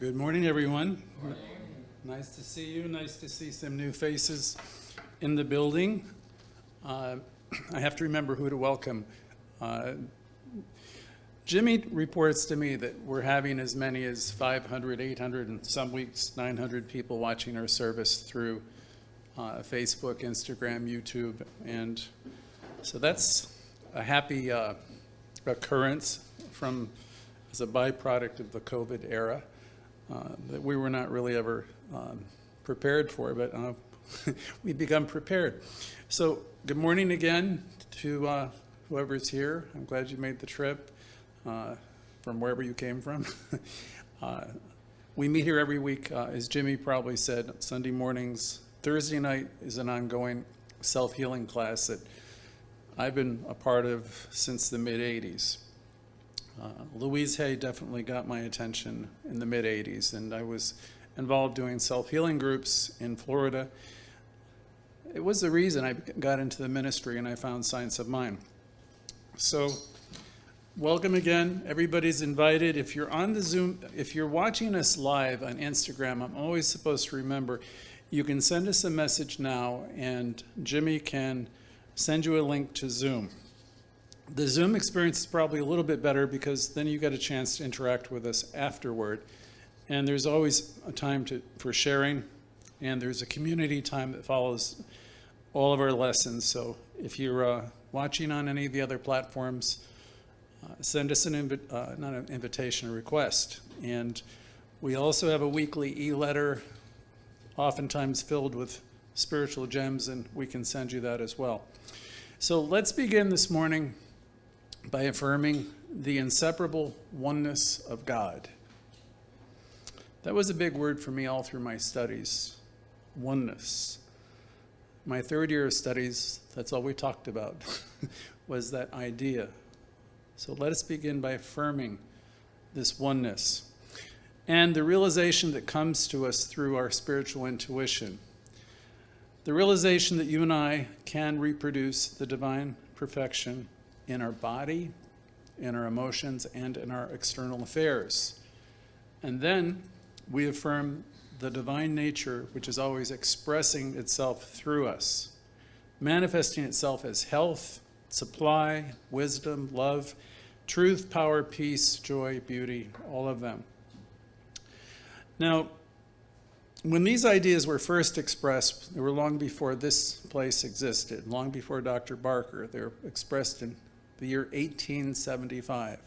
Good morning, everyone. Nice to see you. Nice to see some new faces in the building. I have to remember who to welcome. Jimmy reports to me that we're having as many as 500, 800, and some weeks 900 people watching our service through Facebook, Instagram, YouTube. And so that's a happy occurrence as a byproduct of the COVID era. That we were not really ever prepared for, but we become prepared. So good morning again to whoever's here. I'm glad you made the trip from wherever you came from. We meet here every week, as Jimmy probably said, Sunday mornings. Thursday night is an ongoing self-healing class that I've been a part of since the mid-'80s. Louise definitely got my attention in the mid-'80s, and I was involved doing self-healing groups in Florida. It was the reason I got into the ministry and I found Science of Mind. So welcome again. Everybody's invited. If you're on the Zoom, if you're watching us live on Instagram, I'm always supposed to remember, you can send us a message now and Jimmy can send you a link to Zoom. The Zoom experience is probably a little bit better because then you get a chance to interact with us afterward. And there's always a time for sharing, and there's a community time that follows all of our lessons. So if you're watching on any of the other platforms, send us not an invitation, a request. And we also have a weekly e-letter, oftentimes filled with spiritual gems, and we can send you that as well. So let's begin this morning by affirming the inseparable oneness of God. That was a big word for me all through my studies, oneness. My third year of studies, that's all we talked about, was that idea. So let us begin by affirming this oneness and the realization that comes to us through our spiritual intuition. The realization that you and I can reproduce the divine perfection in our body, in our emotions, and in our external affairs. And then we affirm the divine nature, which is always expressing itself through us, manifesting itself as health, supply, wisdom, love, truth, power, peace, joy, beauty, all of them. Now, when these ideas were first expressed, they were long before this place existed, long before Dr. Barker. They were expressed in the year 1875.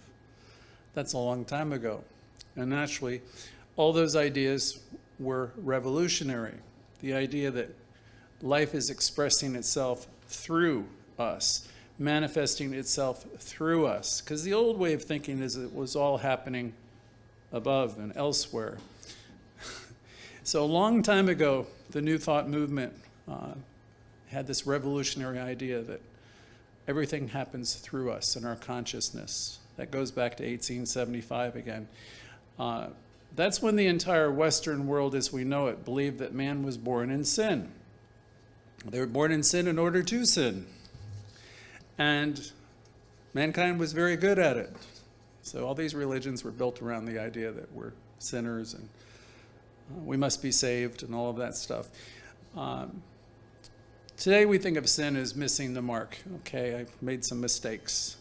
That's a long time ago. And naturally, all those ideas were revolutionary. The idea that life is expressing itself through us, manifesting itself through us. Because the old way of thinking is it was all happening above and elsewhere. So a long time ago, the New Thought movement had this revolutionary idea that everything happens through us in our consciousness. That goes back to 1875 again. That's when the entire Western world as we know it believed that man was born in sin. They were born in sin in order to sin. And mankind was very good at it. So all these religions were built around the idea that we're sinners and we must be saved and all of that stuff. Today we think of sin as missing the mark. Okay, I've made some mistakes.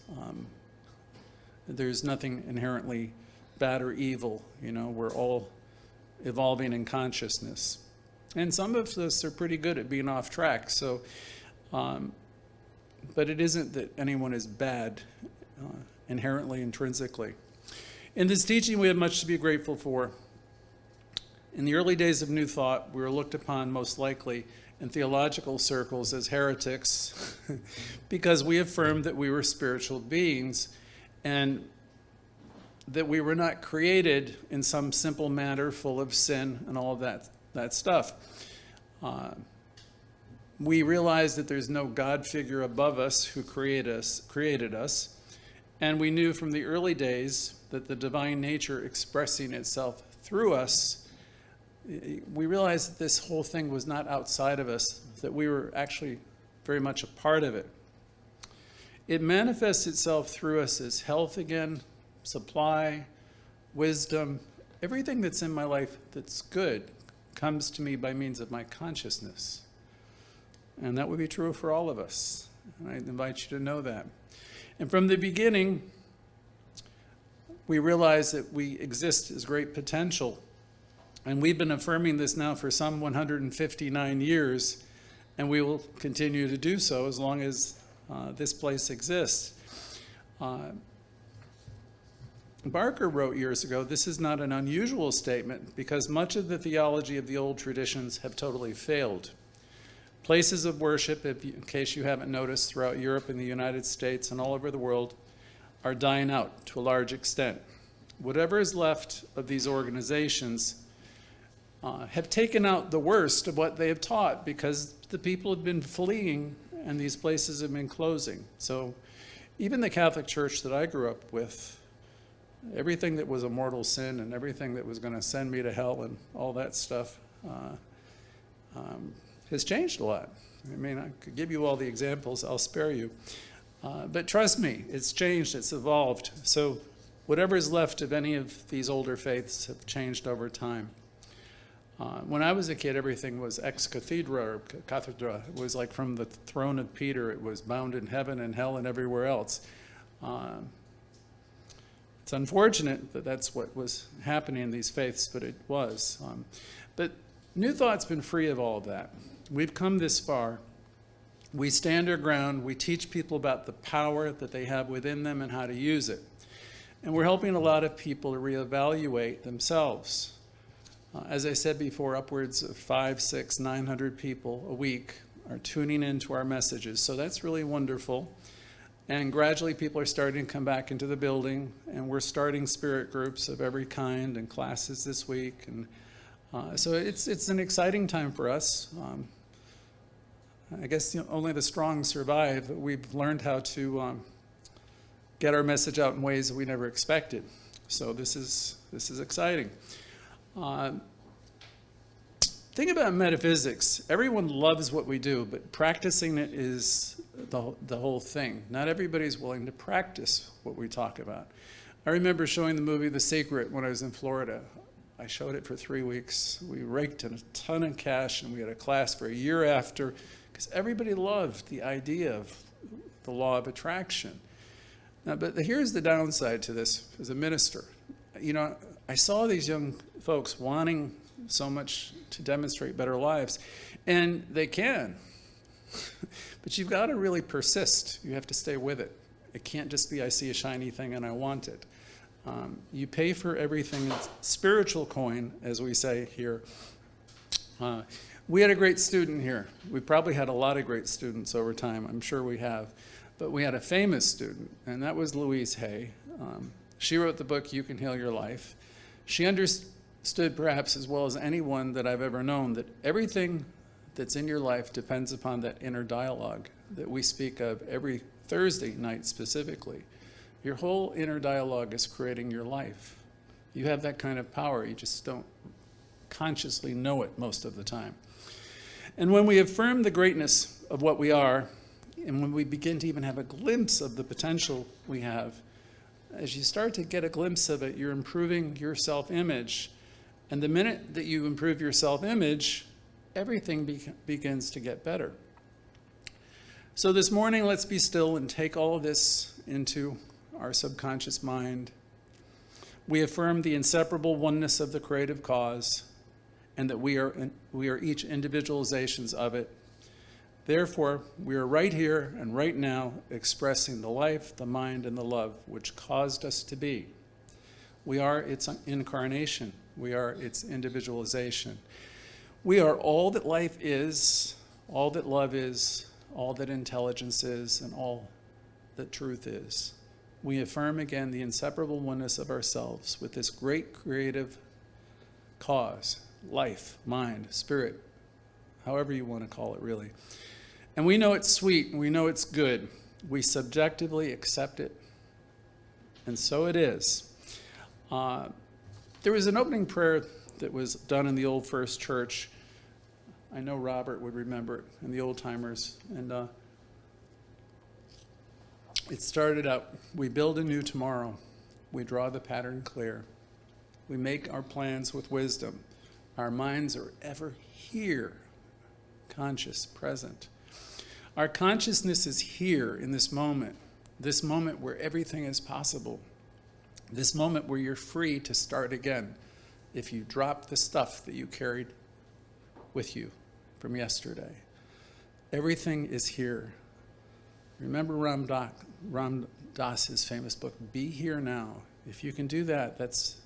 There's nothing inherently bad or evil. You know, we're all evolving in consciousness. And some of us are pretty good at being off track. So, but it isn't that anyone is bad inherently, intrinsically. In this teaching, we have much to be grateful for. In the early days of New Thought, we were looked upon most likely in theological circles as heretics because we affirmed that we were spiritual beings and that we were not created in some simple matter full of sin and all of that stuff. We realized that there's no God figure above us who created us, and we knew from the early days that the divine nature expressing itself through us, we realized that this whole thing was not outside of us, that we were actually very much a part of it. It manifests itself through us as health again, supply, wisdom, everything that's in my life that's good comes to me by means of my consciousness. And that would be true for all of us. And I invite you to know that. And from the beginning, we realize that we exist as great potential. And we've been affirming this now for some 159 years, and we will continue to do so as long as this place exists. Barker wrote years ago, this is not an unusual statement because much of the theology of the old traditions have totally failed. Places of worship, in case you haven't noticed, throughout Europe and the United States and all over the world, are dying out to a large extent. Whatever is left of these organizations have taken out the worst of what they have taught because the people have been fleeing and these places have been closing. So even the Catholic Church that I grew up with, everything that was a mortal sin and everything that was going to send me to hell and all that stuff has changed a lot. I mean, I could give you all the examples, I'll spare you. But trust me, it's changed, it's evolved. So whatever is left of any of these older faiths have changed over time. When I was a kid, everything was ex cathedra or cathedra. It was like from the throne of Peter. It was bound in heaven and hell and everywhere else. It's unfortunate that that's what was happening in these faiths, but it was. But New Thought's been free of all of that. We've come this far. We stand our ground. We teach people about the power that they have within them and how to use it. And we're helping a lot of people to reevaluate themselves. As I said before, upwards of 500, 600, 900 people a week are tuning into our messages. So that's really wonderful. And gradually people are starting to come back into the building, and we're starting spirit groups of every kind and classes this week. And so it's an exciting time for us. I guess only the strong survive. We've learned how to get our message out in ways that we never expected. So this is exciting. Thing about metaphysics, everyone loves what we do, but practicing it is the whole thing. Not everybody's willing to practice what we talk about. I remember showing the movie The Secret when I was in Florida. I showed it for 3 weeks. We raked in a ton of cash, and we had a class for a year after, because everybody loved the idea of the law of attraction. Now, but here's the downside to this as a minister. I saw these young folks wanting so much to demonstrate better lives, and they can. But you've got to really persist. You have to stay with it. It can't just be, I see a shiny thing and I want it. You pay for everything. It's spiritual coin, as we say here. We had a great student here. We probably had a lot of great students over time. I'm sure we have. But we had a famous student, and that was Louise Hay. She wrote the book, You Can Heal Your Life. She understood perhaps as well as anyone that I've ever known that everything that's in your life depends upon that inner dialogue that we speak of every Thursday night specifically. Your whole inner dialogue is creating your life. You have that kind of power. You just don't consciously know it most of the time. And when we affirm the greatness of what we are, and when we begin to even have a glimpse of the potential we have, as you start to get a glimpse of it, you're improving your self-image. And the minute that you improve your self-image, everything begins to get better. So this morning, let's be still and take all of this into our subconscious mind. We affirm the inseparable oneness of the creative cause, and that we are each individualizations of it. Therefore, we are right here and right now expressing the life, the mind, and the love which caused us to be. We are its incarnation. We are its individualization. We are all that life is, all that love is, all that intelligence is, and all that truth is. We affirm again the inseparable oneness of ourselves with this great creative cause, life, mind, spirit, however you want to call it really. And we know it's sweet, and we know it's good. We subjectively accept it, and so it is. There was an opening prayer that was done in the old First Church. I know Robert would remember it, and the old timers. And it started out, we build a new tomorrow. We draw the pattern clear. We make our plans with wisdom. Our minds are ever here, conscious, present. Our consciousness is here in this moment where everything is possible, this moment where you're free to start again if you drop the stuff that you carried with you from yesterday. Everything is here. Remember Ram Dass's famous book, Be Here Now. If you can do that, that's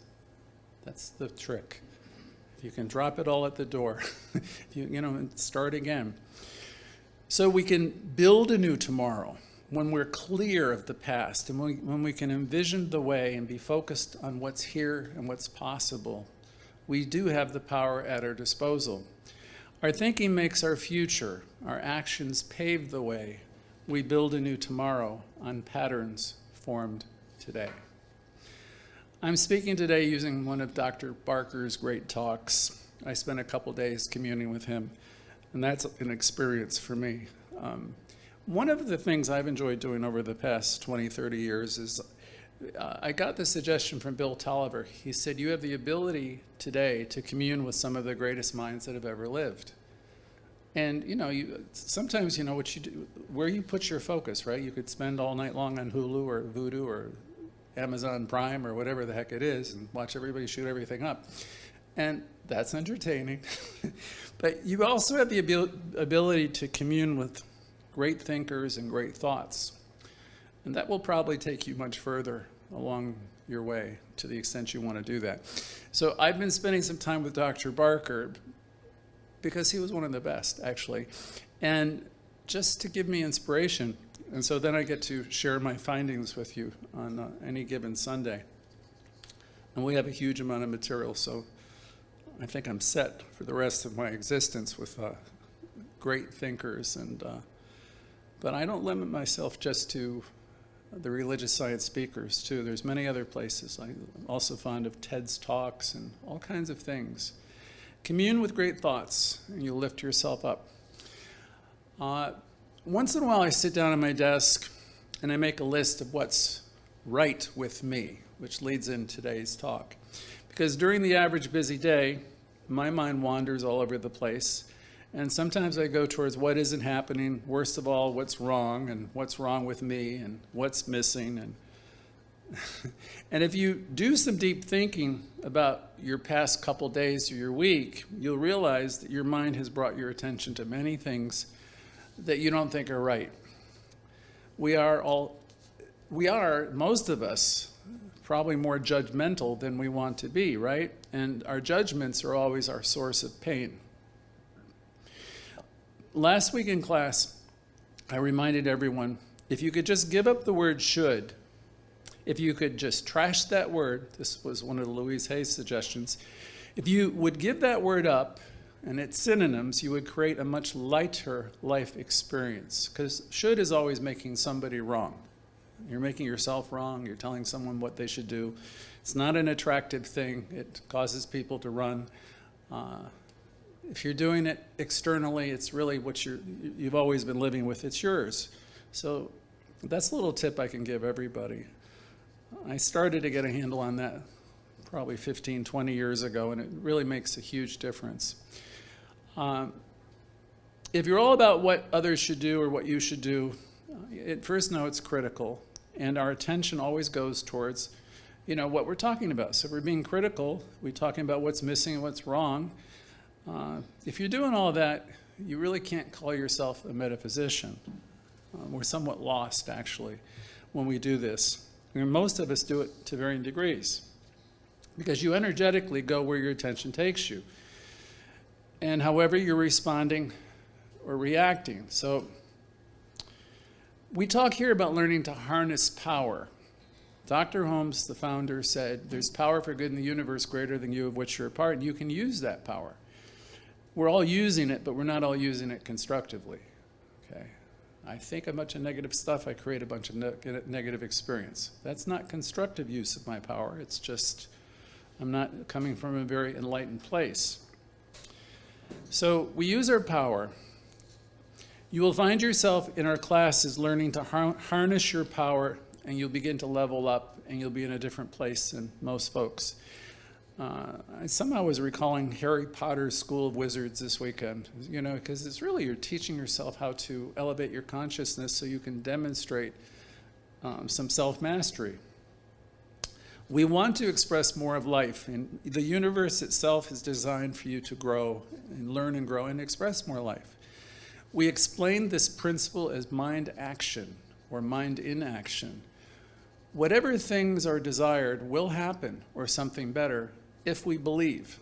the trick. If you can drop it all at the door, and start again. So we can build a new tomorrow when we're clear of the past and when we can envision the way and be focused on what's here and what's possible. We do have the power at our disposal. Our thinking makes our future. Our actions pave the way. We build a new tomorrow on patterns formed today. I'm speaking today using one of Dr. Barker's great talks. I spent a couple days communing with him, and that's an experience for me. One of the things I've enjoyed doing over the past 20, 30 years is I got the suggestion from Bill Tolliver. He said, you have the ability today to commune with some of the greatest minds that have ever lived. And sometimes what you do, where you put your focus, right? You could spend all night long on Hulu or Vudu or Amazon Prime or whatever the heck it is and watch everybody shoot everything up. And that's entertaining. But you also have the ability to commune with great thinkers and great thoughts. And that will probably take you much further along your way to the extent you want to do that. So I've been spending some time with Dr. Barker because he was one of the best, actually, and just to give me inspiration. And so then I get to share my findings with you on any given Sunday. And we have a huge amount of material, so I think I'm set for the rest of my existence with great thinkers. But I don't limit myself just to the religious science speakers, too. There's many other places. I'm also fond of TED's talks and all kinds of things. Commune with great thoughts, and you'll lift yourself up. Once in a while, I sit down at my desk, and I make a list of what's right with me, which leads in today's talk. Because during the average busy day, my mind wanders all over the place. And sometimes I go towards what isn't happening, worst of all, what's wrong, and what's wrong with me, and what's missing. And if you do some deep thinking about your past couple days or your week, you'll realize that your mind has brought your attention to many things that you don't think are right. We are, most of us, probably more judgmental than we want to be, right? And our judgments are always our source of pain. Last week in class, I reminded everyone, if you could just give up the word should, if you could just trash that word, this was one of the Louise Hay's suggestions, if you would give that word up and its synonyms, you would create a much lighter life experience. Because should is always making somebody wrong. You're making yourself wrong, you're telling someone what they should do. It's not an attractive thing, it causes people to run. If you're doing it externally, it's really what you've always been living with, it's yours. So that's a little tip I can give everybody. I started to get a handle on that probably 15, 20 years ago, and it really makes a huge difference. If you're all about what others should do or what you should do, first know it's critical, and our attention always goes towards, what we're talking about. So if we're being critical, we're talking about what's missing and what's wrong. If you're doing all that, you really can't call yourself a metaphysician. We're somewhat lost, actually, when we do this. And most of us do it to varying degrees because you energetically go where your attention takes you. And however you're responding or reacting. So we talk here about learning to harness power. Dr. Holmes, the founder, said, there's power for good in the universe greater than you of which you're a part, and you can use that power. We're all using it, but we're not all using it constructively. Okay? I think a bunch of negative stuff, I create a bunch of negative experience. That's not constructive use of my power. It's just, I'm not coming from a very enlightened place. So we use our power. You will find yourself in our classes learning to harness your power, and you'll begin to level up, and you'll be in a different place than most folks. I somehow was recalling Harry Potter's School of Wizards this weekend, because it's really you're teaching yourself how to elevate your consciousness so you can demonstrate some self-mastery. We want to express more of life, and the universe itself is designed for you to grow and learn and grow and express more life. We explain this principle as mind action or mind in action. Whatever things are desired will happen, or something better, if we believe.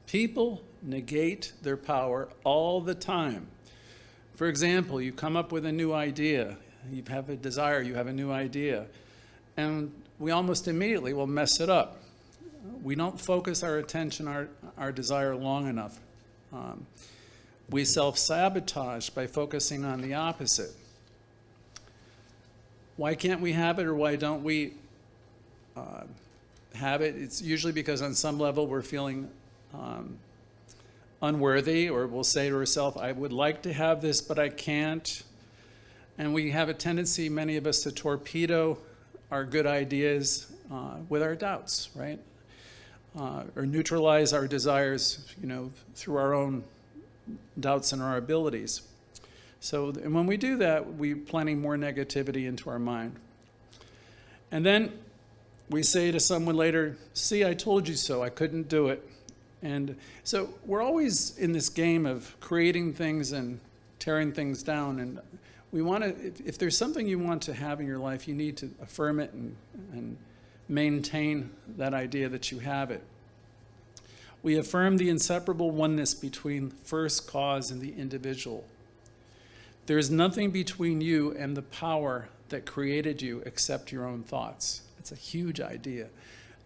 People negate their power all the time. For example, you come up with a new idea, you have a desire, you have a new idea, and we almost immediately will mess it up. We don't focus our attention, our desire long enough. We self-sabotage by focusing on the opposite. Why can't we have it, or why don't we have it? It's usually because on some level we're feeling unworthy, or we'll say to ourselves, I would like to have this, but I can't. And we have a tendency, many of us, to torpedo our good ideas with our doubts, right? Or neutralize our desires, through our own doubts and our abilities. So and when we do that, we're planting more negativity into our mind. And then we say to someone later, see, I told you so, I couldn't do it. And so we're always in this game of creating things and tearing things down. And we want to, if there's something you want to have in your life, you need to affirm it and maintain that idea that you have it. We affirm the inseparable oneness between first cause and the individual. There is nothing between you and the power that created you except your own thoughts. It's a huge idea.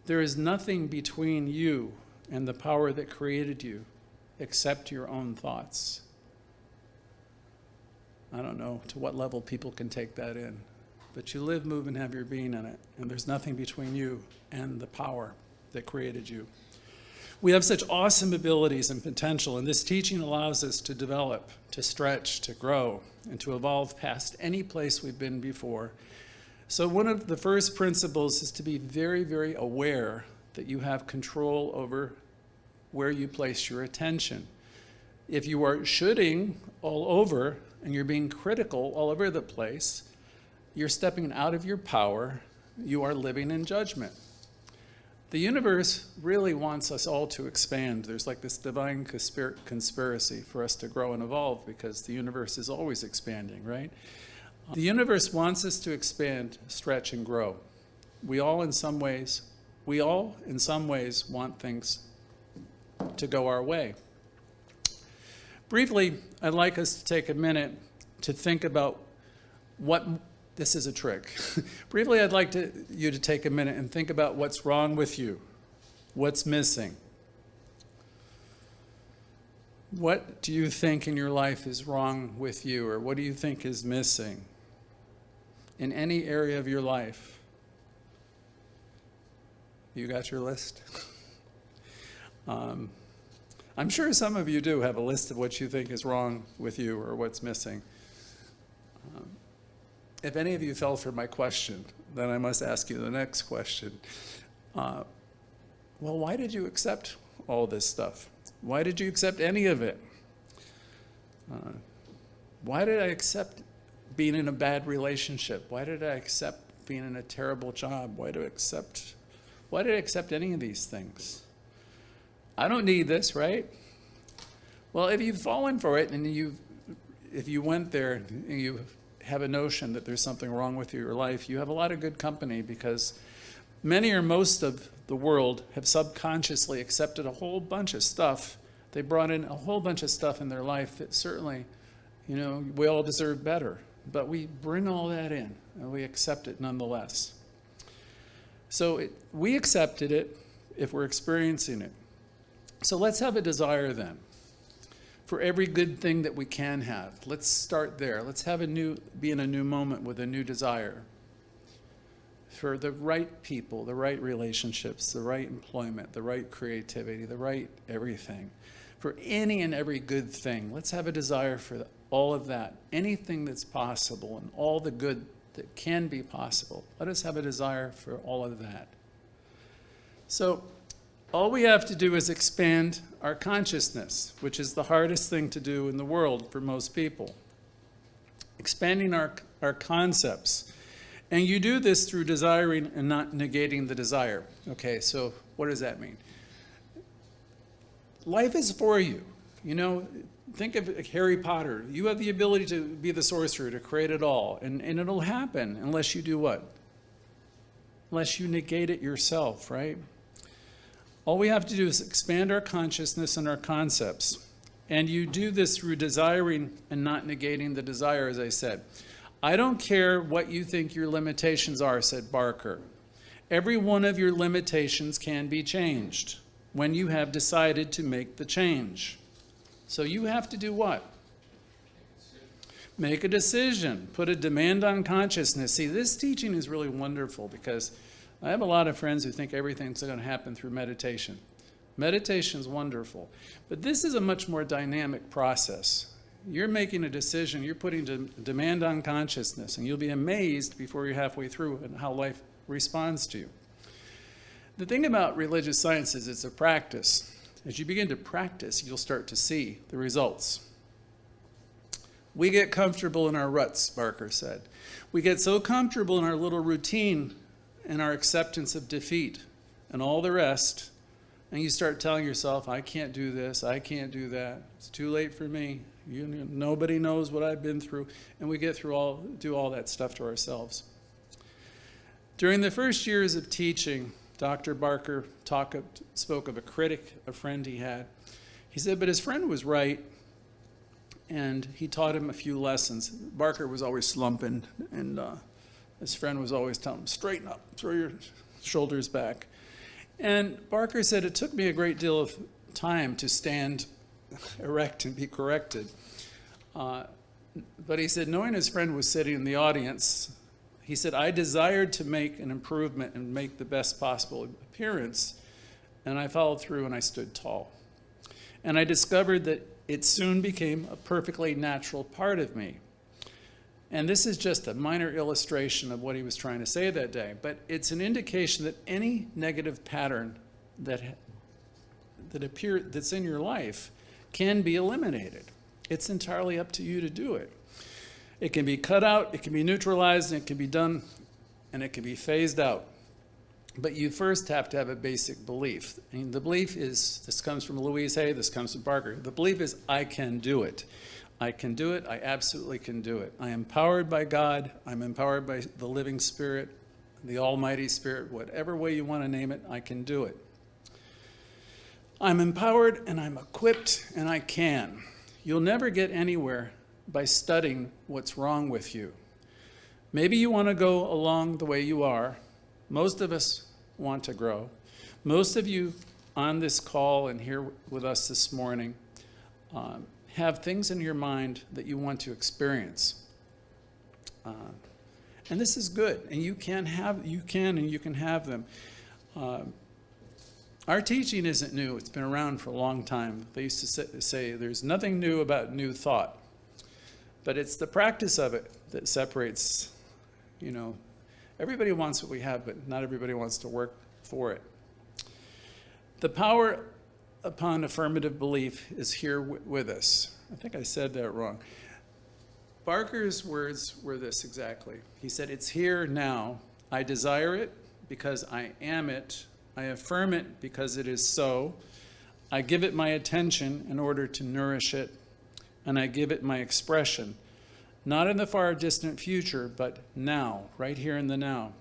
There is nothing between you and the power that created you except your own thoughts. I don't know to what level people can take that in, but you live, move, and have your being in it, and there's nothing between you and the power that created you. We have such awesome abilities and potential, and this teaching allows us to develop, to stretch, to grow, and to evolve past any place we've been before. So one of the first principles is to be very, very aware that you have control over where you place your attention. If you are shooting all over and you're being critical all over the place, you're stepping out of your power. You are living in judgment. The universe really wants us all to expand. There's like this divine conspiracy for us to grow and evolve, because the universe is always expanding, right? The universe wants us to expand, stretch, and grow. We all in some ways want things to go our way. Briefly, I'd like us to take a minute to think about this is a trick. Briefly, I'd like you to take a minute and think about what's wrong with you, what's missing. What do you think in your life is wrong with you, or what do you think is missing in any area of your life? You got your list? I'm sure some of you do have a list of what you think is wrong with you or what's missing. If any of you fell for my question, then I must ask you the next question. Well, why did you accept all this stuff? Why did you accept any of it? Why did I accept being in a bad relationship? Why did I accept being in a terrible job? Why did I accept any of these things? I don't need this, right? Well, if you've fallen for it, and if you went there and you have a notion that there's something wrong with your life, you have a lot of good company, because many or most of the world have subconsciously accepted a whole bunch of stuff. They brought in a whole bunch of stuff in their life that certainly, we all deserve better. But we bring all that in, and we accept it nonetheless. So we accepted it if we're experiencing it. So let's have a desire then for every good thing that we can have. Let's start there. Let's be in a new moment with a new desire for the right people, the right relationships, the right employment, the right creativity, the right everything. For any and every good thing, let's have a desire for all of that, anything that's possible and all the good that can be possible. Let us have a desire for all of that. So All we have to do is expand our consciousness, which is the hardest thing to do in the world for most people. Expanding our concepts. And you do this through desiring and not negating the desire. Okay, so what does that mean? Life is for you. You know, think of Harry Potter. You have the ability to be the sorcerer, to create it all. And it'll happen unless you do what? Unless you negate it yourself, right? All we have to do is expand our consciousness and our concepts. And you do this through desiring and not negating the desire, as I said. I don't care what you think your limitations are, said Barker. Every one of your limitations can be changed when you have decided to make the change. So you have to do what? Make a decision. Put a demand on consciousness. See, this teaching is really wonderful because I have a lot of friends who think everything's going to happen through meditation. Meditation is wonderful, but this is a much more dynamic process. You're making a decision, you're putting a demand on consciousness, and you'll be amazed before you're halfway through at how life responds to you. The thing about religious science is it's a practice. As you begin to practice, you'll start to see the results. We get comfortable in our ruts, Barker said. We get so comfortable in our little routine and our acceptance of defeat and all the rest, and you start telling yourself, I can't do this, I can't do that, it's too late for me, nobody knows what I've been through, and we get through do all that stuff to ourselves. During the first years of teaching, Dr. Barker spoke of a critic, a friend he had. He said, but his friend was right, and he taught him a few lessons. Barker was always slumping, and his friend was always telling him, straighten up, throw your shoulders back. And Barker said, it took me a great deal of time to stand erect and be corrected. But he said, knowing his friend was sitting in the audience, he said, I desired to make an improvement and make the best possible appearance, and I followed through and I stood tall. And I discovered that it soon became a perfectly natural part of me. And this is just a minor illustration of what he was trying to say that day, but it's an indication that any negative pattern that's in your life can be eliminated. It's entirely up to you to do it. It can be cut out, it can be neutralized, and it can be done, and it can be phased out. But you first have to have a basic belief. And the belief is, this comes from Louise, this comes from Barker. The belief is, I can do it. I can do it. I absolutely can do it. I am empowered by God. I'm empowered by the living Spirit, the Almighty Spirit, whatever way you want to name it, I can do it. I'm empowered and I'm equipped and I can. You'll never get anywhere by studying what's wrong with you. Maybe you want to go along the way you are. Most of us want to grow. Most of you on this call and here with us this morning have things in your mind that you want to experience. And this is good, and you can have them. Our teaching isn't new. It's been around for a long time. They used to say there's nothing new about new thought. But it's the practice of it that separates, everybody wants what we have, but not everybody wants to work for it. The power upon affirmative belief is here with us. I think I said that wrong. Barker's words were this exactly. He said, it's here now. I desire it because I am it. I affirm it because it is so. I give it my attention in order to nourish it, and I give it my expression, not in the far distant future, but now, right here in the now.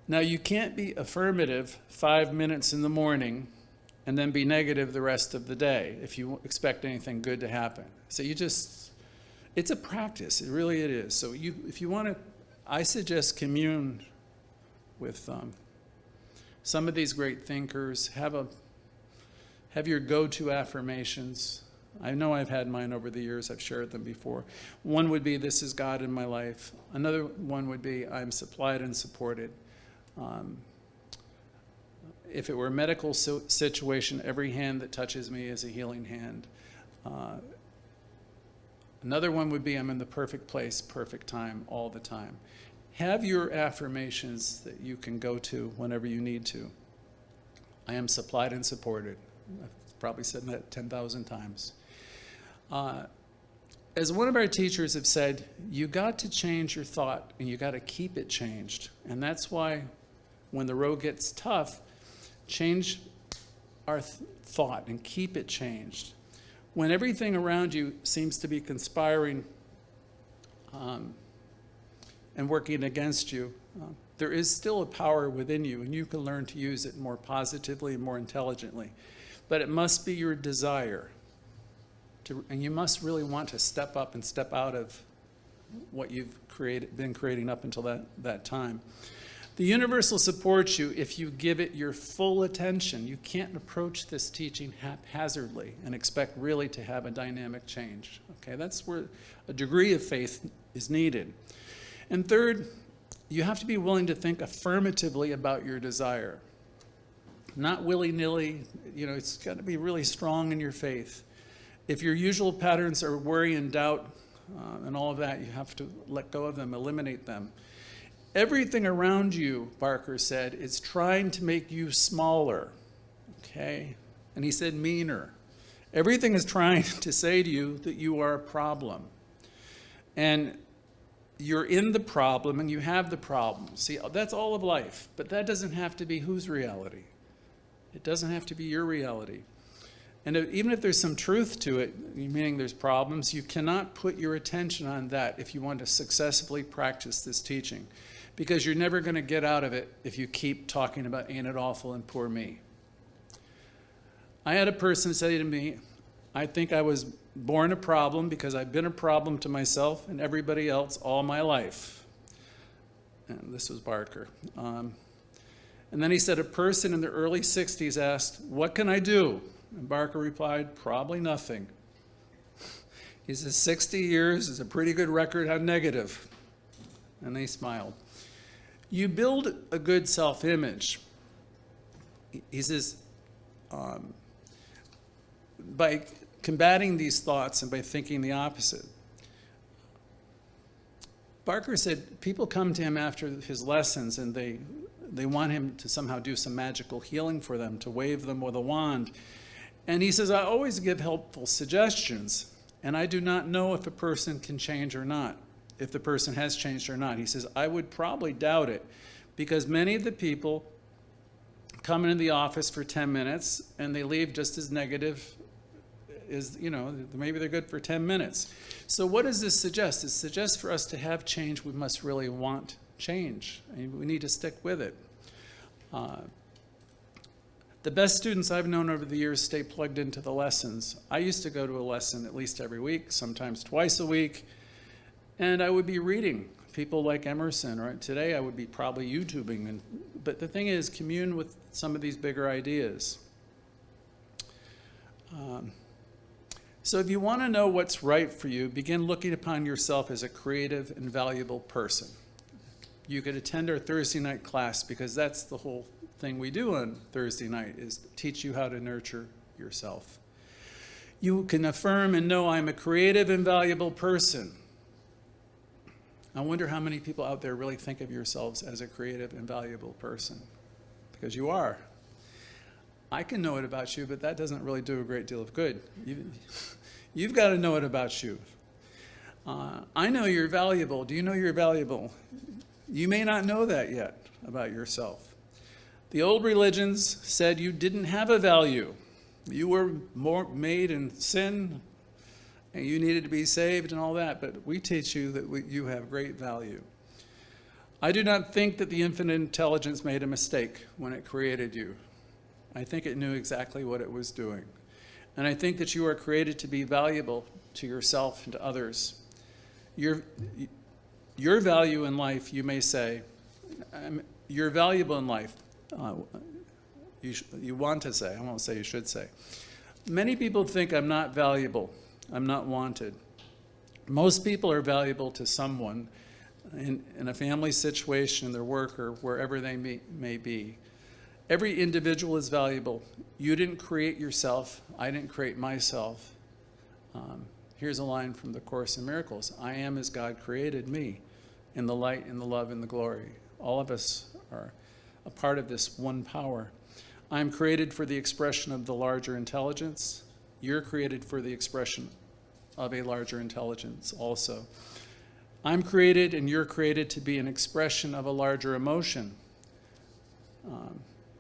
Now, you can't be affirmative 5 minutes in the morning and then be negative the rest of the day if you expect anything good to happen. So it's a practice, it is. So if you want to, I suggest commune with some of these great thinkers. Have your go-to affirmations. I know I've had mine over the years. I've shared them before. One would be, this is God in my life. Another one would be, I'm supplied and supported. If it were a medical situation, every hand that touches me is a healing hand. Another one would be, I'm in the perfect place, perfect time, all the time. Have your affirmations that you can go to whenever you need to. I am supplied and supported. I've probably said that 10,000 times. As one of our teachers have said, you got to change your thought and you got to keep it changed. And that's why when the road gets tough, change our thought and keep it changed. When everything around you seems to be conspiring and working against you, there is still a power within you, and you can learn to use it more positively and more intelligently. But it must be your desire. And you must really want to step up and step out of what you've been creating up until that time. The universe will support you if you give it your full attention. You can't approach this teaching haphazardly and expect really to have a dynamic change. Okay, that's where a degree of faith is needed. And third, you have to be willing to think affirmatively about your desire. Not willy-nilly, it's got to be really strong in your faith. If your usual patterns are worry and doubt and all of that, you have to let go of them, eliminate them. Everything around you, Barker said, is trying to make you smaller, okay? And he said meaner. Everything is trying to say to you that you are a problem. And you're in the problem and you have the problem. See, that's all of life, but that doesn't have to be whose reality. It doesn't have to be your reality. And even if there's some truth to it, meaning there's problems, you cannot put your attention on that if you want to successfully practice this teaching, because you're never going to get out of it if you keep talking about ain't it awful and poor me. I had a person say to me, I think I was born a problem because I've been a problem to myself and everybody else all my life. And this was Barker. And then he said a person in the early 60s asked, what can I do? And Barker replied, probably nothing. He says 60 years is a pretty good record on negative. And they smiled. You build a good self-image. He says, by combating these thoughts and by thinking the opposite. Barker said people come to him after his lessons and they want him to somehow do some magical healing for them, to wave them with a wand. And he says, I always give helpful suggestions, and I do not know if a person can change or not, if the person has changed or not. He says, I would probably doubt it, because many of the people come into the office for 10 minutes and they leave just as negative as, maybe they're good for 10 minutes. So what does this suggest? It suggests for us to have change, we must really want change, and we need to stick with it. The best students I've known over the years stay plugged into the lessons. I used to go to a lesson at least every week, sometimes twice a week, and I would be reading people like Emerson, right? Today I would be probably YouTubing, but the thing is, commune with some of these bigger ideas. So if you want to know what's right for you, begin looking upon yourself as a creative and valuable person. You could attend our Thursday night class, because that's the whole thing we do on Thursday night, is teach you how to nurture yourself. You can affirm and know I'm a creative and valuable person. I wonder how many people out there really think of yourselves as a creative and valuable person, because you are. I can know it about you, but that doesn't really do a great deal of good. You've got to know it about you. I know you're valuable. Do you know you're valuable? You may not know that yet about yourself. The old religions said you didn't have a value. You were made in sin, and you needed to be saved and all that, but we teach you that you have great value. I do not think that the infinite intelligence made a mistake when it created you. I think it knew exactly what it was doing. And I think that you are created to be valuable to yourself and to others. Your value in life, you may say, you're valuable in life. You want to say, I won't say you should say. Many people think I'm not valuable, I'm not wanted. Most people are valuable to someone in a family situation, in their work, or wherever they may be. Every individual is valuable. You didn't create yourself. I didn't create myself. Here's a line from the Course in Miracles. I am as God created me, in the light, in the love, in the glory. All of us are a part of this one power. I'm created for the expression of the larger intelligence. You're created for the expression of a larger intelligence also. I'm created and you're created to be an expression of a larger emotion.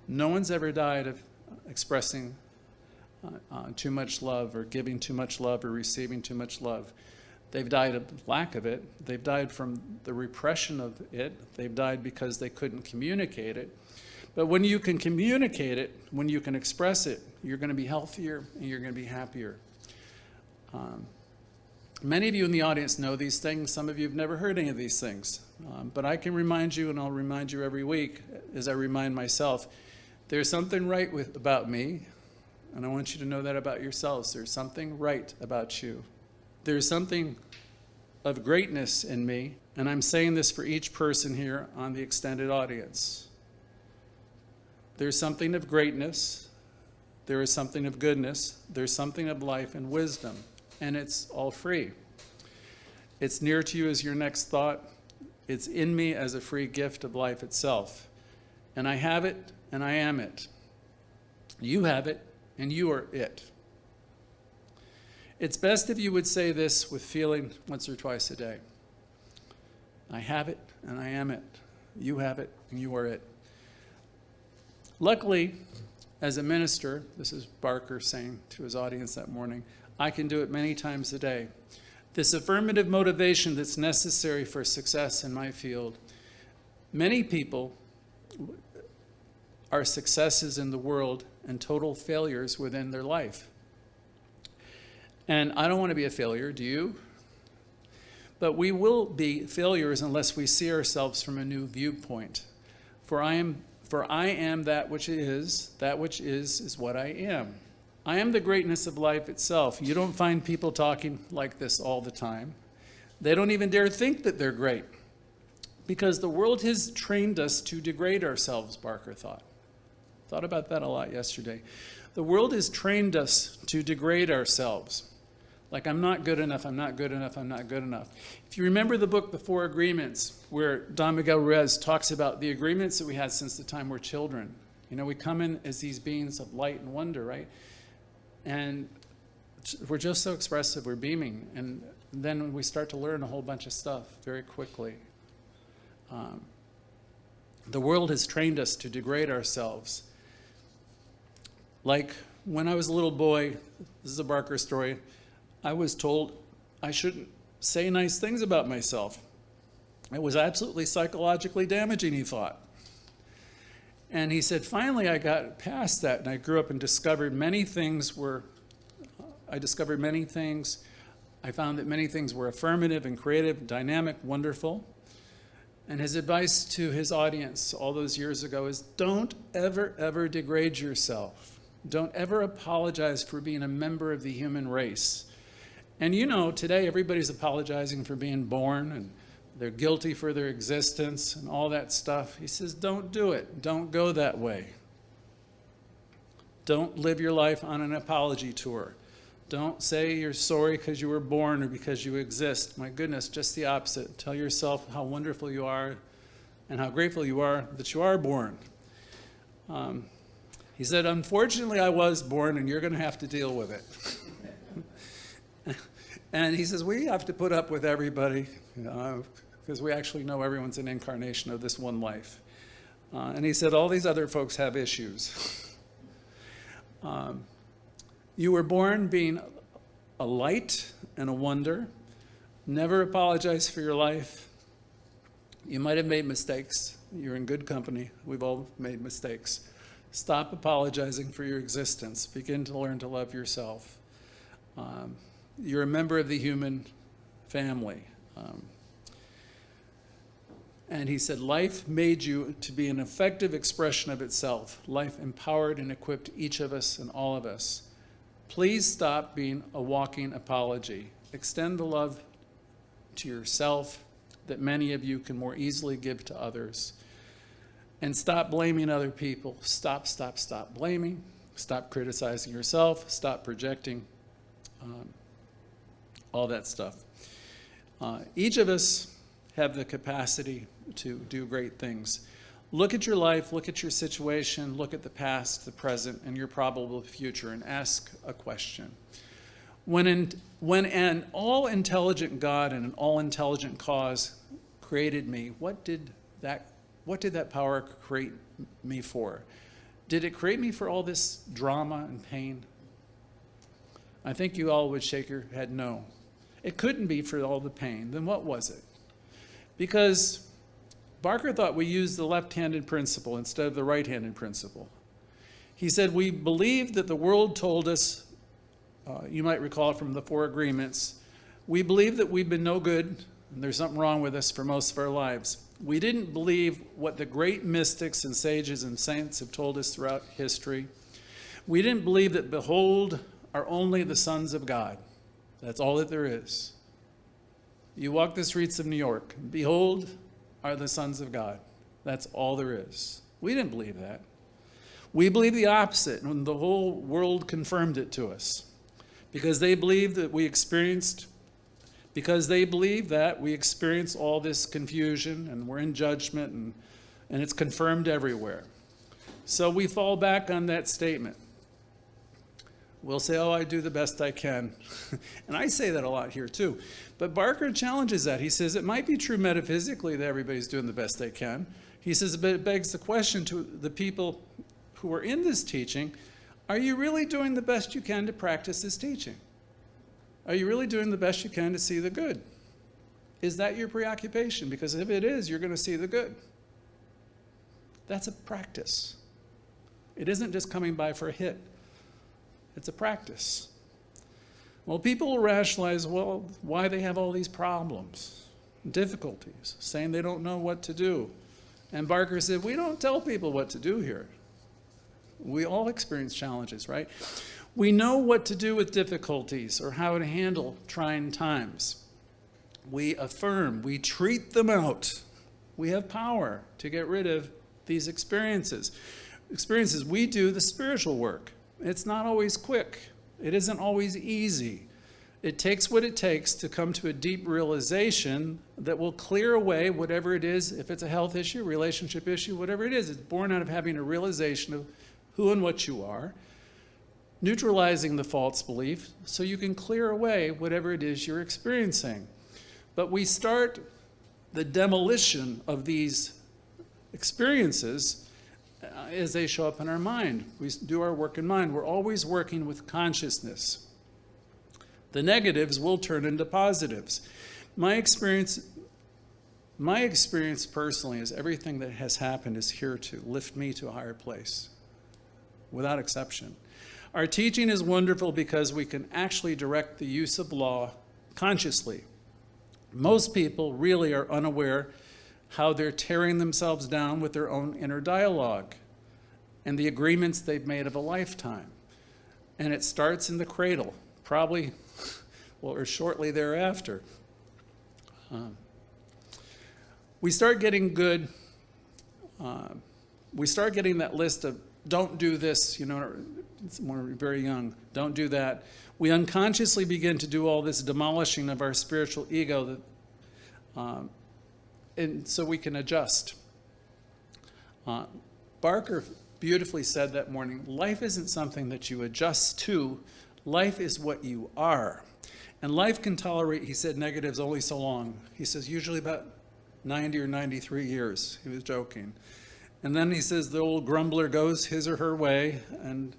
No one's ever died of expressing too much love or giving too much love or receiving too much love. They've died of lack of it. They've died from the repression of it. They've died because they couldn't communicate it. But when you can communicate it, when you can express it, you're going to be healthier and you're going to be happier. Many of you in the audience know these things. Some of you have never heard any of these things. But I can remind you, and I'll remind you every week as I remind myself, there's something right about me, and I want you to know that about yourselves. There's something right about you. There's something of greatness in me, and I'm saying this for each person here on the extended audience. There's something of greatness, there is something of goodness, there's something of life and wisdom, and it's all free. It's near to you as your next thought. It's in me as a free gift of life itself. And I have it, and I am it. You have it, and you are it. It's best if you would say this with feeling once or twice a day. I have it, and I am it. You have it, and you are it. Luckily, as a minister, this is Barker saying to his audience that morning, I can do it many times a day. This affirmative motivation that's necessary for success in my field. Many people are successes in the world and total failures within their life. And I don't want to be a failure, do you? But we will be failures unless we see ourselves from a new viewpoint. For I am that which is what I am. I am the greatness of life itself. You don't find people talking like this all the time. They don't even dare think that they're great. Because the world has trained us to degrade ourselves, Barker thought. Thought about that a lot yesterday. The world has trained us to degrade ourselves. Like, I'm not good enough, I'm not good enough, I'm not good enough. If you remember the book, The Four Agreements, where Don Miguel Ruiz talks about the agreements that we had since the time we're children. You know, we come in as these beings of light and wonder, right? And we're just so expressive, we're beaming. And then we start to learn a whole bunch of stuff very quickly. The world has trained us to degrade ourselves. Like when I was a little boy, this is a Barker story, I was told I shouldn't say nice things about myself. It was absolutely psychologically damaging, he thought. And he said, finally I got past that, and I grew up and discovered many things. I found that many things were affirmative and creative, dynamic, wonderful. And his advice to his audience all those years ago is, don't ever, ever degrade yourself. Don't ever apologize for being a member of the human race. And you know, today everybody's apologizing for being born, and they're guilty for their existence and all that stuff. He says, don't do it. Don't go that way. Don't live your life on an apology tour. Don't say you're sorry because you were born or because you exist. My goodness, just the opposite. Tell yourself how wonderful you are and how grateful you are that you are born. He said, unfortunately, I was born, and you're going to have to deal with it. And he says, we have to put up with everybody because we actually know everyone's an incarnation of this one life. And he said, all these other folks have issues. You were born being a light and a wonder. Never apologize for your life. You might have made mistakes. You're in good company. We've all made mistakes. Stop apologizing for your existence. Begin to learn to love yourself. You're a member of the human family. And he said, life made you to be an effective expression of itself. Life empowered and equipped each of us and all of us. Please stop being a walking apology. Extend the love to yourself that many of you can more easily give to others. And stop blaming other people. Stop blaming. Stop criticizing yourself. Stop projecting. All that stuff. Each of us have the capacity to do great things. Look at your life, look at your situation, look at the past, the present, and your probable future, and ask a question. When an all-intelligent God and an all-intelligent cause created me, what did that power create me for? Did it create me for all this drama and pain? I think you all would shake your head no. It couldn't be for all the pain. Then what was it? Because Barker thought we used the left-handed principle instead of the right-handed principle. He said we believed that the world told us, you might recall from the 4 agreements, we believed that we've been no good and there's something wrong with us for most of our lives. We didn't believe what the great mystics and sages and saints have told us throughout history. We didn't believe that behold are only the sons of God. That's all that there is. You walk the streets of New York, behold are the sons of God. That's all there is. We didn't believe that. We believe the opposite, and the whole world confirmed it to us. Because they believed that we experienced all this confusion, and we're in judgment, and it's confirmed everywhere. So we fall back on that statement. We'll say, I do the best I can. And I say that a lot here too. But Barker challenges that. He says it might be true metaphysically that everybody's doing the best they can. He says, but it begs the question to the people who are in this teaching, are you really doing the best you can to practice this teaching? Are you really doing the best you can to see the good? Is that your preoccupation? Because if it is, you're going to see the good. That's a practice. It isn't just coming by for a hit. It's a practice. Well, people will rationalize, why they have all these problems, difficulties, saying they don't know what to do. And Barker said, we don't tell people what to do here. We all experience challenges, right? We know what to do with difficulties or how to handle trying times. We affirm, we treat them out. We have power to get rid of these experiences. We do the spiritual work. It's not always quick. It isn't always easy. It takes what it takes to come to a deep realization that will clear away whatever it is, if it's a health issue, relationship issue, whatever it is. It's born out of having a realization of who and what you are, neutralizing the false belief so you can clear away whatever it is you're experiencing. But we start the demolition of these experiences as they show up in our mind. We do our work in mind. We're always working with consciousness. The negatives will turn into positives. My experience personally is everything that has happened is here to lift me to a higher place, without exception. Our teaching is wonderful because we can actually direct the use of law consciously. Most people really are unaware how they're tearing themselves down with their own inner dialogue and the agreements they've made of a lifetime. And it starts in the cradle, probably, or shortly thereafter. We start getting good, we start getting that list of don't do this, when we're very young, don't do that. We unconsciously begin to do all this demolishing of our spiritual ego and so we can adjust. Barker beautifully said that morning, life isn't something that you adjust to, life is what you are. And life can tolerate, he said, negatives only so long. He says usually about 90 or 93 years, he was joking. And then he says the old grumbler goes his or her way, and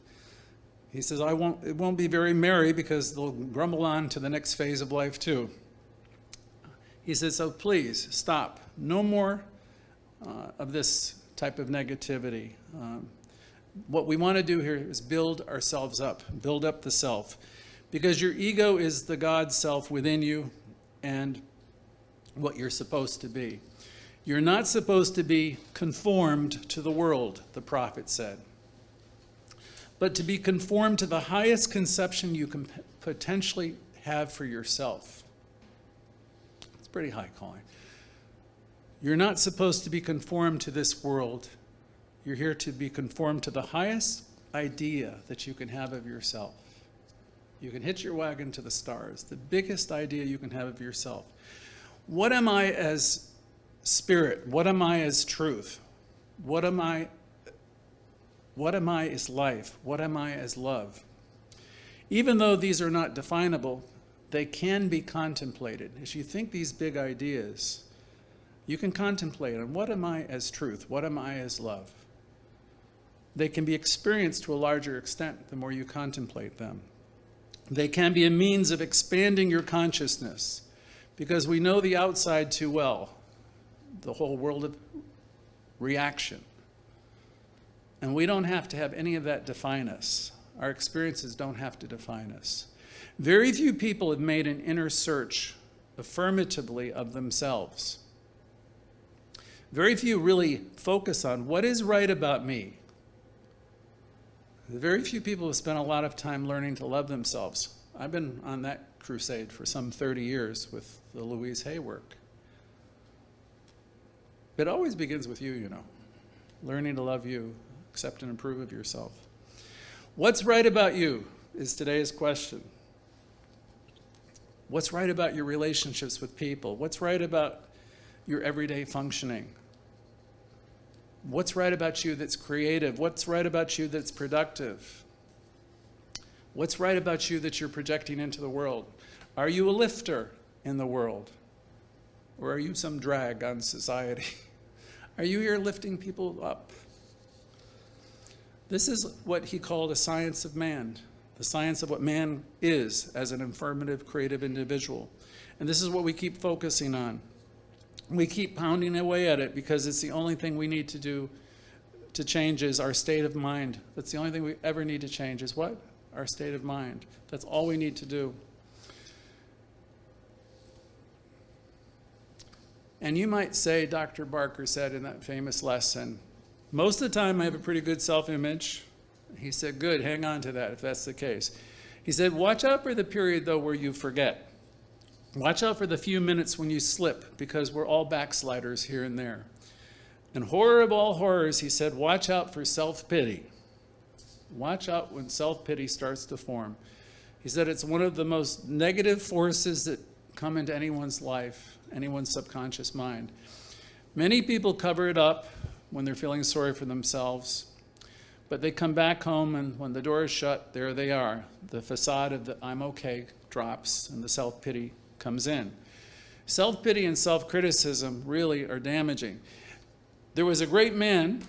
he says, it won't be very merry because they'll grumble on to the next phase of life too. He says, so please stop. No more of this type of negativity. What we want to do here is build ourselves up, build up the self. Because your ego is the God self within you and what you're supposed to be. You're not supposed to be conformed to the world, the prophet said, but to be conformed to the highest conception you can potentially have for yourself. It's pretty high calling. You're not supposed to be conformed to this world. You're here to be conformed to the highest idea that you can have of yourself. You can hitch your wagon to the stars, the biggest idea you can have of yourself. What am I as spirit? What am I as truth? What am I? What am I as life? What am I as love? Even though these are not definable, they can be contemplated. As you think these big ideas, you can contemplate on what am I as truth? What am I as love? They can be experienced to a larger extent the more you contemplate them. They can be a means of expanding your consciousness, because we know the outside too well, the whole world of reaction. And we don't have to have any of that define us. Our experiences don't have to define us. Very few people have made an inner search affirmatively of themselves. Very few really focus on what is right about me. Very few people have spent a lot of time learning to love themselves. I've been on that crusade for some 30 years with the Louise work. It always begins with you, learning to love you, accept and approve of yourself. What's right about you is today's question. What's right about your relationships with people? What's right about your everyday functioning? What's right about you that's creative? What's right about you that's productive? What's right about you that you're projecting into the world? Are you a lifter in the world? Or are you some drag on society? Are you here lifting people up? This is what he called a science of man, the science of what man is as an affirmative, creative individual. And this is what we keep focusing on. We keep pounding away at it because it's the only thing we need to do to change is our state of mind. That's the only thing we ever need to change is what? Our state of mind. That's all we need to do. And you might say, Dr. Barker said in that famous lesson, most of the time I have a pretty good self-image. He said, good, hang on to that if that's the case. He said, watch out for the period, though, where you forget. Watch out for the few minutes when you slip, because we're all backsliders here and there. And horror of all horrors, he said, watch out for self-pity. Watch out when self-pity starts to form. He said it's one of the most negative forces that come into anyone's life, anyone's subconscious mind. Many people cover it up when they're feeling sorry for themselves, but they come back home and when the door is shut, there they are. The facade of the I'm okay drops and the self-pity comes in. Self-pity and self-criticism really are damaging. There was a great man,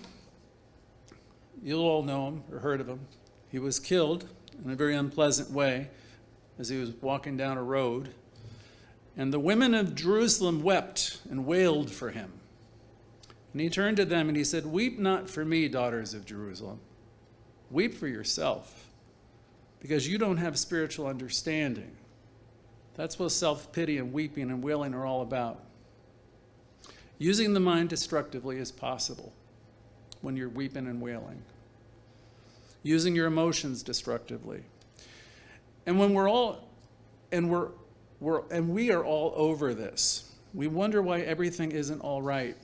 you'll all know him or heard of him. He was killed in a very unpleasant way as he was walking down a road. And the women of Jerusalem wept and wailed for him. And he turned to them and he said, weep not for me, daughters of Jerusalem. Weep for yourself, because you don't have spiritual understanding. That's what self-pity and weeping and wailing are all about. Using the mind destructively is possible when you're weeping and wailing. Using your emotions destructively. And when we are all over this. We wonder why everything isn't all right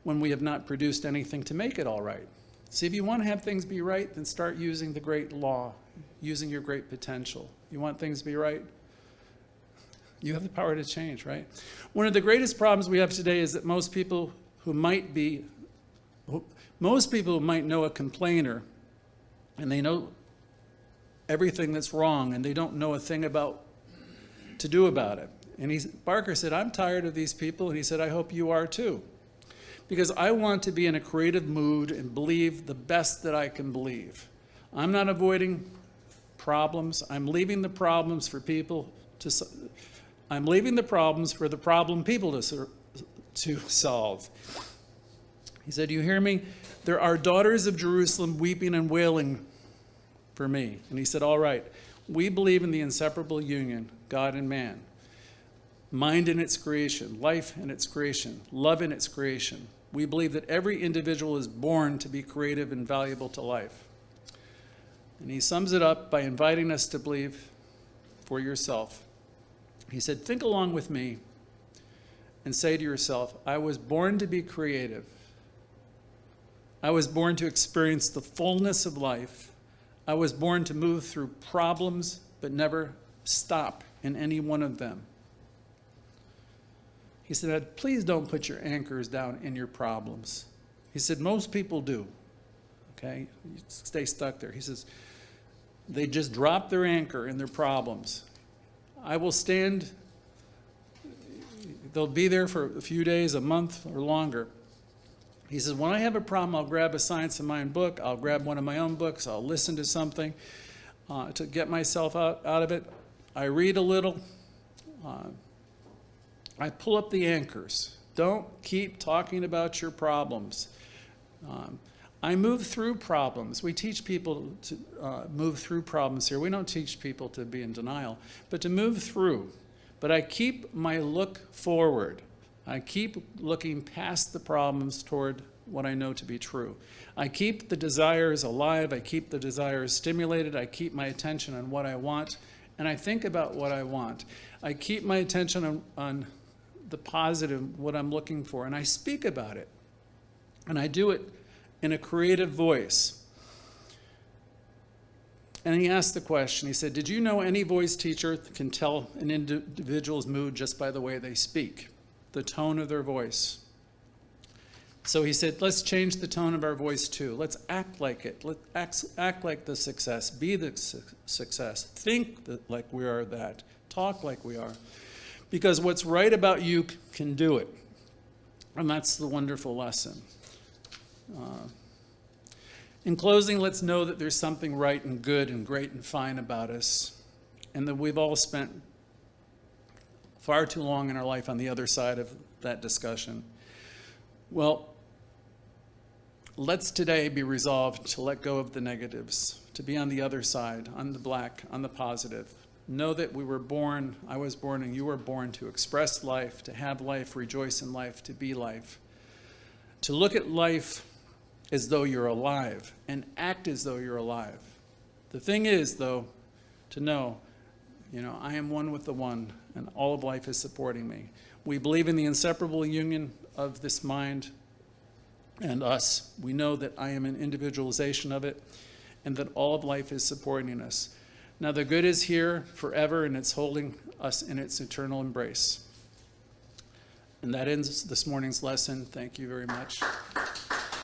when we have not produced anything to make it all right. See, if you want to have things be right, then start using the great law, using your great potential. You want things to be right? You have the power to change, right? One of the greatest problems we have today is that most people who might know a complainer, and they know everything that's wrong, and they don't know a thing to do about it. And Barker said, I'm tired of these people, and he said, I hope you are too. Because I want to be in a creative mood and believe the best that I can believe. I'm not avoiding problems. I'm leaving the problems for people to I'm leaving the problems for the problem people to solve. He said, you hear me? There are daughters of Jerusalem weeping and wailing for me. And he said, all right, we believe in the inseparable union, God and man. Mind in its creation, life in its creation, love in its creation. We believe that every individual is born to be creative and valuable to life. And he sums it up by inviting us to believe for yourself. He said, think along with me and say to yourself, I was born to be creative. I was born to experience the fullness of life. I was born to move through problems, but never stop in any one of them. He said, please don't put your anchors down in your problems. He said, most people do, okay? You stay stuck there. He says, they just drop their anchor in their problems. I will stand, they'll be there for a few days, a month, or longer. He says, when I have a problem, I'll grab a Science of Mind book, I'll grab one of my own books, I'll listen to something to get myself out of it. I read a little. I pull up the anchors. Don't keep talking about your problems. I move through problems. We teach people to move through problems here. We don't teach people to be in denial, but to move through. But I keep my look forward. I keep looking past the problems toward what I know to be true. I keep the desires alive. I keep the desires stimulated. I keep my attention on what I want, and I think about what I want. I keep my attention on the positive, what I'm looking for, and I speak about it. And I do it in a creative voice. And he asked the question, he said, did you know any voice teacher can tell an individual's mood just by the way they speak, the tone of their voice? So he said, let's change the tone of our voice too. Let's act like it. Let's act like the success, be the success, think like we are that, talk like we are. Because what's right about you can do it. And that's the wonderful lesson. In closing, let's know that there's something right and good and great and fine about us, and that we've all spent far too long in our life on the other side of that discussion. Well, let's today be resolved to let go of the negatives, to be on the other side, on the black, on the positive. Know that we were born, I was born, and you were born to express life, to have life, rejoice in life, to be life. To look at life as though you're alive and act as though you're alive. The thing is, though, to know, I am one with the one, and all of life is supporting me. We believe in the inseparable union of this mind and us. We know that I am an individualization of it, and that all of life is supporting us. Now, the good is here forever, and it's holding us in its eternal embrace. And that ends this morning's lesson. Thank you very much.